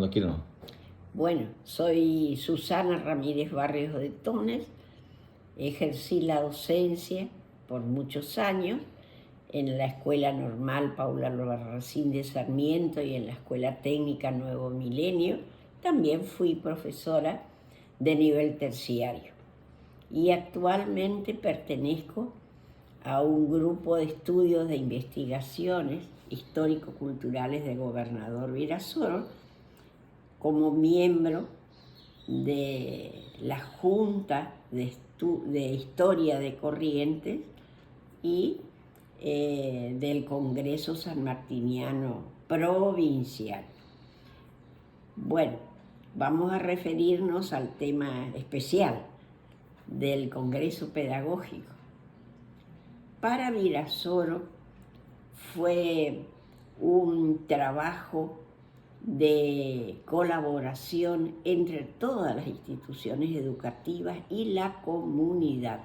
No quiero, no. Bueno, soy Susana Ramírez Barrios de Tones, ejercí la docencia por muchos años en la Escuela Normal Paula Albarracín de Sarmiento y en la Escuela Técnica Nuevo Milenio. También fui profesora de nivel terciario y actualmente pertenezco a un grupo de estudios de investigaciones histórico-culturales de Gobernador Virasoro como miembro de la Junta de Historia de Corrientes y del Congreso Sanmartiniano Provincial. Bueno, vamos a referirnos al tema especial del Congreso Pedagógico. Para Virasoro fue un trabajo de colaboración entre todas las instituciones educativas y la comunidad.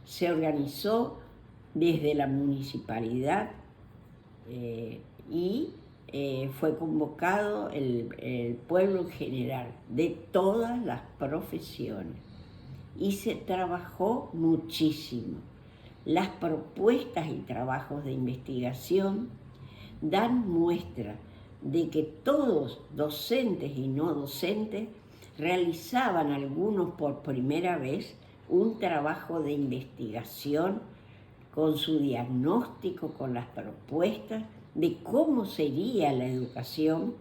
Se organizó desde la municipalidad y fue convocado el pueblo en general, de todas las profesiones, y se trabajó muchísimo. Las propuestas y trabajos de investigación dan muestra de que todos, docentes y no docentes, realizaban, algunos por primera vez, un trabajo de investigación con su diagnóstico, con las propuestas de cómo sería la educación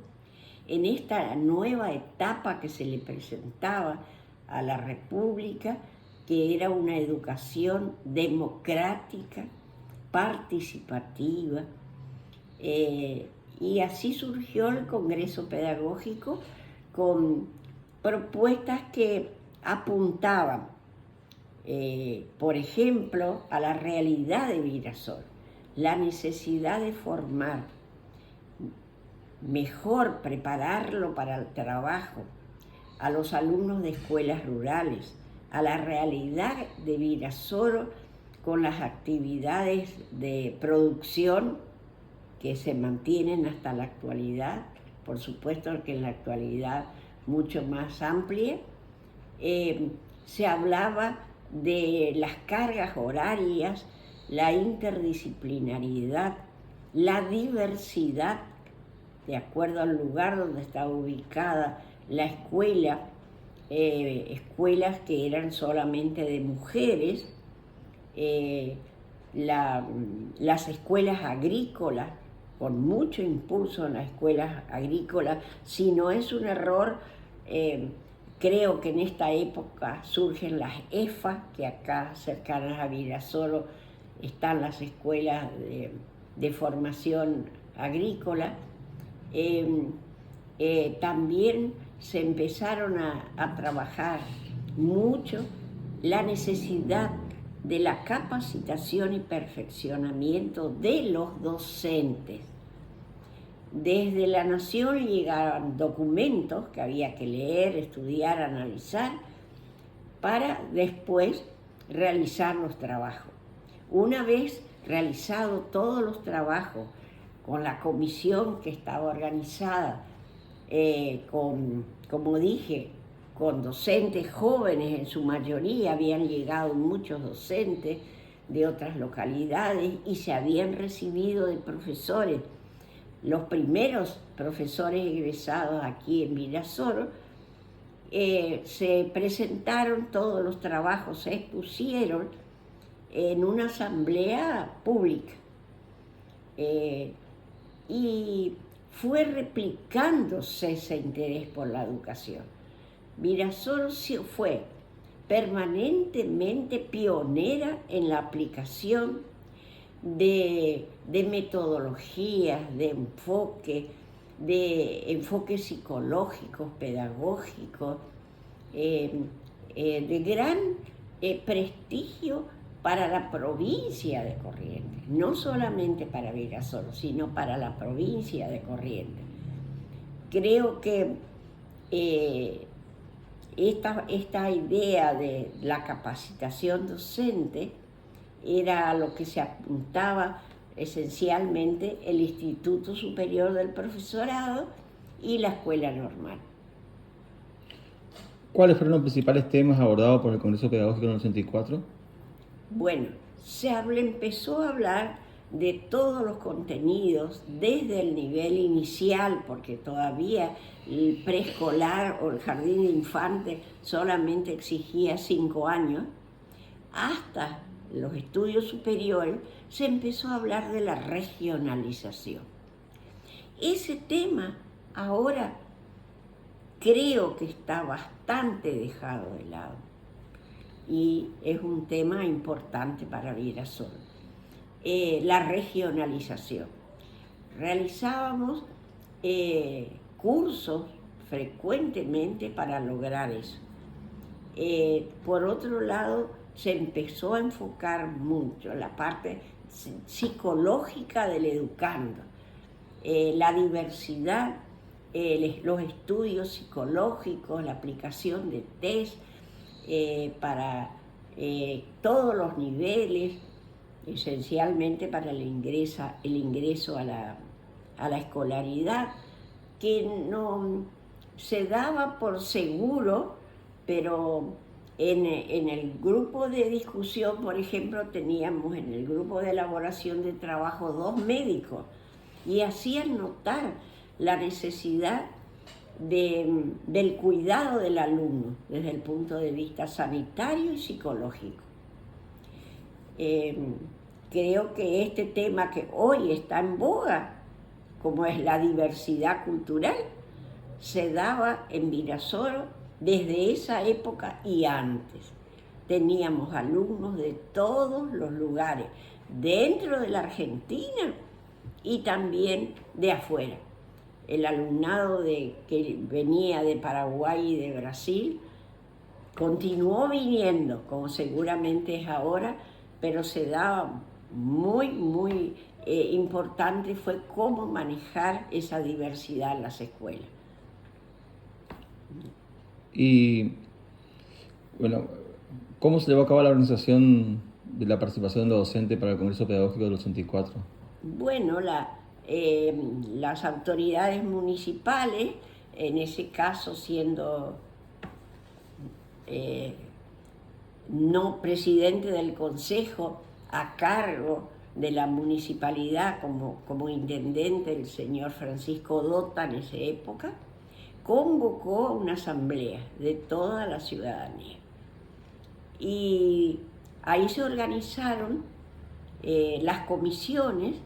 en esta nueva etapa que se le presentaba a la República, que era una educación democrática, participativa, y así surgió el Congreso Pedagógico con propuestas que apuntaban, por ejemplo, a la realidad de Virasoro, la necesidad de formar mejor, prepararlo para el trabajo, a los alumnos de escuelas rurales, a la realidad de Virasoro con las actividades de producción que se mantienen hasta la actualidad, por supuesto que en la actualidad mucho más amplia. Se hablaba de las cargas horarias, la interdisciplinariedad, la diversidad, de acuerdo al lugar donde estaba ubicada la escuela, escuelas que eran solamente de mujeres, las escuelas agrícolas, con mucho impulso en las escuelas agrícolas. Si no es un error, creo que en esta época surgen las EFA, que acá cercanas a Virasoro están las escuelas de formación agrícola. También se empezaron a trabajar mucho la necesidad de la capacitación y perfeccionamiento de los docentes. Desde la Nación llegaban documentos que había que leer, estudiar, analizar, para después realizar los trabajos. Una vez realizados todos los trabajos, con la comisión que estaba organizada, como dije, con docentes jóvenes, en su mayoría habían llegado muchos docentes de otras localidades y se habían recibido de profesores. Los primeros profesores egresados aquí en Virasoro, se presentaron todos los trabajos, se expusieron en una asamblea pública, y fue replicándose ese interés por la educación. Virasoro fue permanentemente pionera en la aplicación de metodologías, de enfoques psicológicos, pedagógicos, de gran prestigio para la provincia de Corrientes, no solamente para Virasoro, sino para la provincia de Corrientes. Creo que esta idea de la capacitación docente era a lo que se apuntaba esencialmente el Instituto Superior del Profesorado y la escuela normal. ¿Cuáles fueron los principales temas abordados por el Congreso Pedagógico en el 84? Bueno, empezó a hablar de todos los contenidos desde el nivel inicial, porque todavía el preescolar o el jardín de infantes solamente exigía 5 años, hasta los estudios superiores se empezó a hablar de la regionalización. Ese tema ahora creo que está bastante dejado de lado y es un tema importante para Virasoro. La regionalización. Realizábamos cursos frecuentemente para lograr eso. Por otro lado, se empezó a enfocar mucho la parte psicológica del educando, la diversidad, los estudios psicológicos, la aplicación de test para todos los niveles, esencialmente para el ingreso a la escolaridad, que no se daba por seguro, pero en el grupo de discusión, por ejemplo, teníamos en el grupo de elaboración de trabajo 2 médicos y hacían notar la necesidad del cuidado del alumno desde el punto de vista sanitario y psicológico. Creo que este tema que hoy está en boga, como es la diversidad cultural, se daba en Virasoro desde esa época y antes. Teníamos alumnos de todos los lugares, dentro de la Argentina y también de afuera. El alumnado que venía de Paraguay y de Brasil continuó viniendo, como seguramente es ahora, pero se daba muy importante fue cómo manejar esa diversidad en las escuelas. Y, bueno, ¿cómo se llevó a cabo la organización de la participación de los docentes para el Congreso Pedagógico del 84? Bueno, las autoridades municipales, en ese caso siendo no presidente del consejo a cargo de la municipalidad como intendente el señor Francisco Dota en esa época, convocó una asamblea de toda la ciudadanía. Y ahí se organizaron las comisiones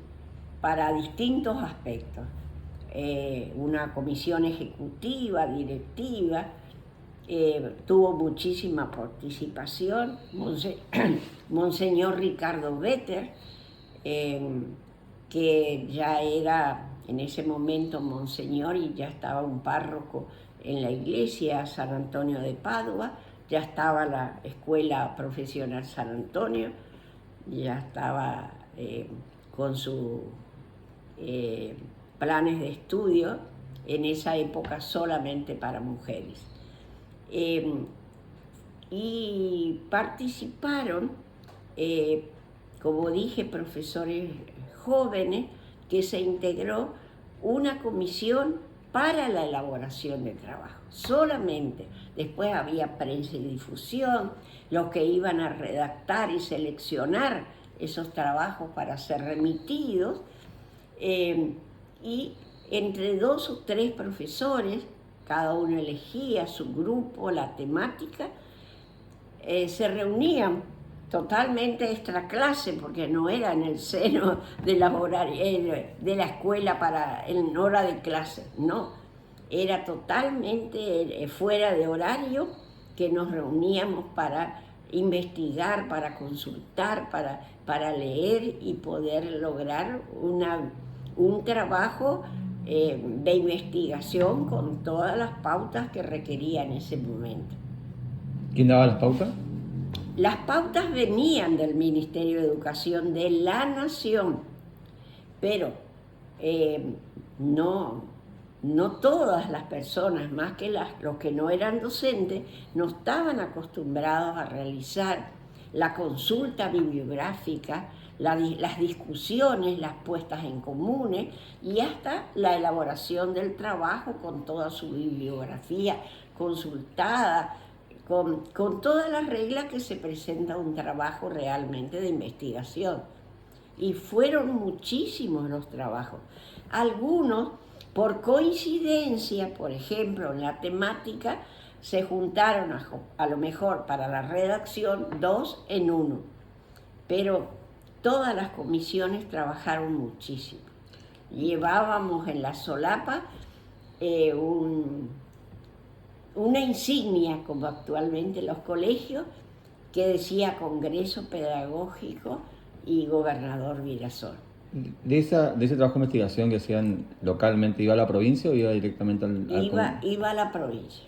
para distintos aspectos. Una comisión ejecutiva, directiva, tuvo muchísima participación, Monseñor Ricardo Vetter, que ya era en ese momento monseñor y ya estaba un párroco en la iglesia San Antonio de Padua, ya estaba la Escuela Profesional San Antonio, ya estaba con sus planes de estudio, en esa época solamente para mujeres. Y participaron, como dije, profesores jóvenes, que se integró una comisión para la elaboración de trabajo, solamente. Después había prensa y difusión, los que iban a redactar y seleccionar esos trabajos para ser remitidos, y entre 2 o 3 profesores, cada uno elegía su grupo, la temática, se reunían totalmente extraclase, porque no era en el seno de la escuela en hora de clase, no, era totalmente fuera de horario, que nos reuníamos para investigar, para consultar, para leer y poder lograr un trabajo de investigación con todas las pautas que requería en ese momento. ¿Quién daba las pautas? Las pautas venían del Ministerio de Educación de la Nación, pero no todas las personas, más que los que no eran docentes, no estaban acostumbrados a realizar la consulta bibliográfica las discusiones, las puestas en comunes y hasta la elaboración del trabajo con toda su bibliografía consultada, con todas las reglas que se presenta un trabajo realmente de investigación. Y fueron muchísimos los trabajos. Algunos, por coincidencia, por ejemplo, en la temática, se juntaron a lo mejor para la redacción 2 en 1. Pero todas las comisiones trabajaron muchísimo. Llevábamos en la solapa una insignia, como actualmente en los colegios, que decía Congreso Pedagógico y Gobernador Virasoro. De ese trabajo de investigación que hacían localmente, ¿iba a la provincia o iba directamente Iba a la provincia.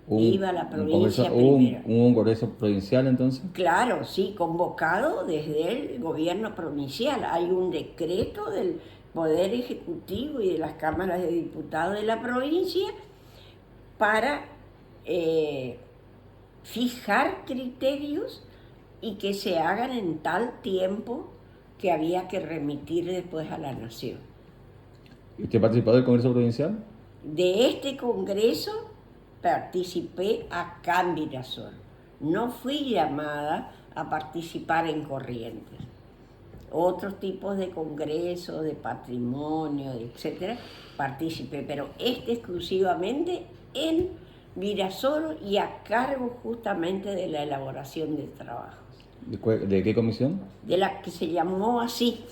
Iba a la provincia primero. ¿Hubo un congreso provincial entonces? Claro, sí, convocado desde el gobierno provincial. Hay un decreto del Poder Ejecutivo y de las cámaras de diputados de la provincia para fijar criterios y que se hagan en tal tiempo que había que remitir después a la nación. ¿Y usted participó del Congreso Provincial? De este congreso participé acá en Virasoro. No fui llamada a participar en Corrientes. Otros tipos de congresos, de patrimonio, etcétera, participé, pero este exclusivamente en Virasoro y a cargo justamente de la elaboración del trabajo. ¿De qué comisión? De la que se llamó así,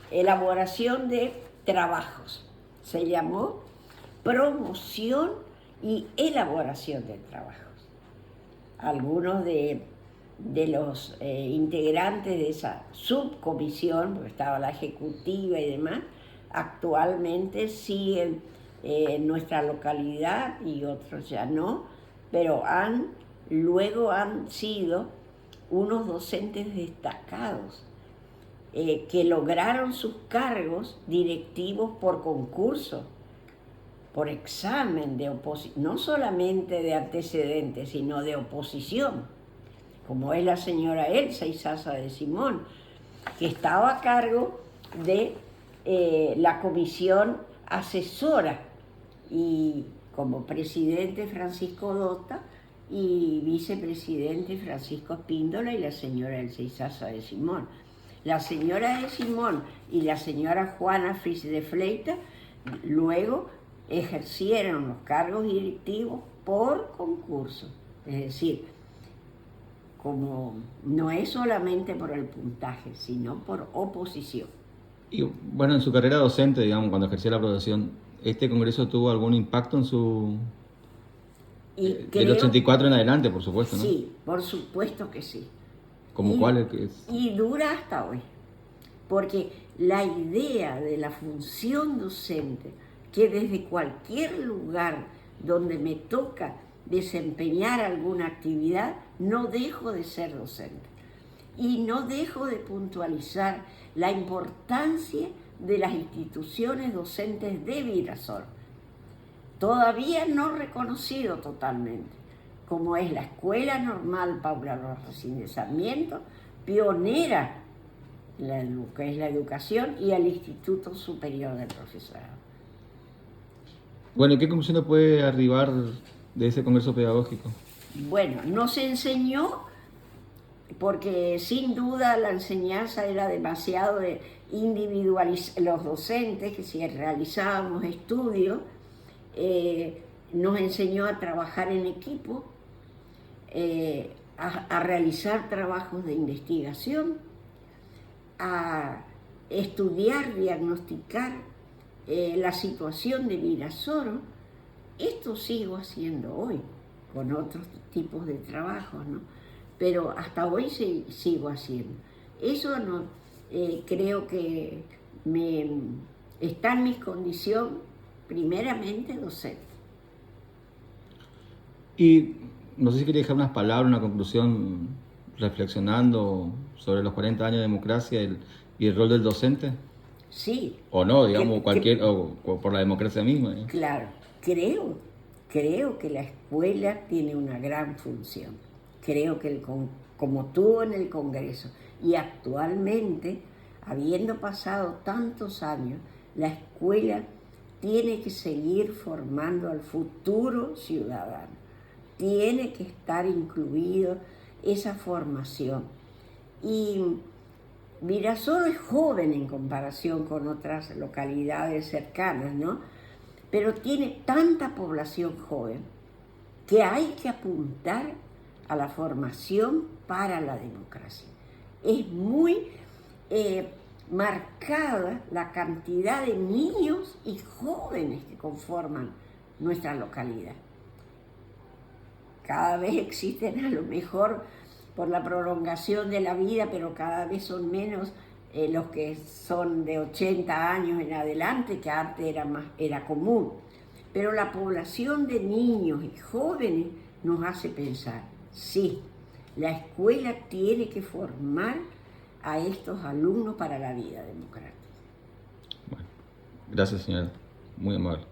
elaboración de trabajos. Se llamó promoción y elaboración de trabajos. Algunos de los integrantes de esa subcomisión, porque estaba la ejecutiva y demás, actualmente siguen en nuestra localidad y otros ya no, pero luego han sido unos docentes destacados que lograron sus cargos directivos por concurso, por examen de oposición, no solamente de antecedentes, sino de oposición, como es la señora Elsa Izaza de Simón, que estaba a cargo de la comisión asesora, y como presidente Francisco Dota y vicepresidente Francisco Espíndola y la señora Elsa Izaza de Simón. La señora de Simón y la señora Juana Fris de Fleita luego ejercieron los cargos directivos por concurso, es decir, como no es solamente por el puntaje, sino por oposición. Y bueno, en su carrera docente, digamos, cuando ejercía la profesión, ¿este congreso tuvo algún impacto en su... del 84 en adelante, por supuesto, ¿no? Sí, por supuesto que sí. ¿Cómo cuál es? Y dura hasta hoy, porque la idea de la función docente, que desde cualquier lugar donde me toca desempeñar alguna actividad, no dejo de ser docente. Y no dejo de puntualizar la importancia de las instituciones docentes de Virasoro, todavía no reconocido totalmente, como es la Escuela Normal Paula Albarracín de Sarmiento, pionera en lo que es la educación, y el Instituto Superior del Profesorado. Bueno, ¿y qué conclusiones puede arribar de ese congreso pedagógico? Bueno, nos enseñó, porque sin duda la enseñanza era demasiado individualizar, los docentes que si realizábamos estudios, nos enseñó a trabajar en equipo, a realizar trabajos de investigación, a estudiar, diagnosticar la situación de Virasoro. Esto sigo haciendo hoy, con otros tipos de trabajos, ¿no? Pero hasta hoy sigo haciendo. Eso no, creo que está en mi condición primeramente docente. Y no sé si quería dejar unas palabras, una conclusión, reflexionando sobre los 40 años de democracia y el rol del docente. Sí. O no, digamos, o por la democracia misma. Claro, creo que la escuela tiene una gran función. Creo que como tuvo en el Congreso y actualmente habiendo pasado tantos años, la escuela tiene que seguir formando al futuro ciudadano. Tiene que estar incluido esa formación. Y Virasoro es joven en comparación con otras localidades cercanas, ¿no? Pero tiene tanta población joven que hay que apuntar a la formación para la democracia. Es muy marcada la cantidad de niños y jóvenes que conforman nuestra localidad. Cada vez existen, a lo mejor por la prolongación de la vida, pero cada vez son menos los que son de 80 años en adelante, que antes era común. Pero la población de niños y jóvenes nos hace pensar, sí, la escuela tiene que formar a estos alumnos para la vida democrática. Bueno, gracias, señora. Muy amable.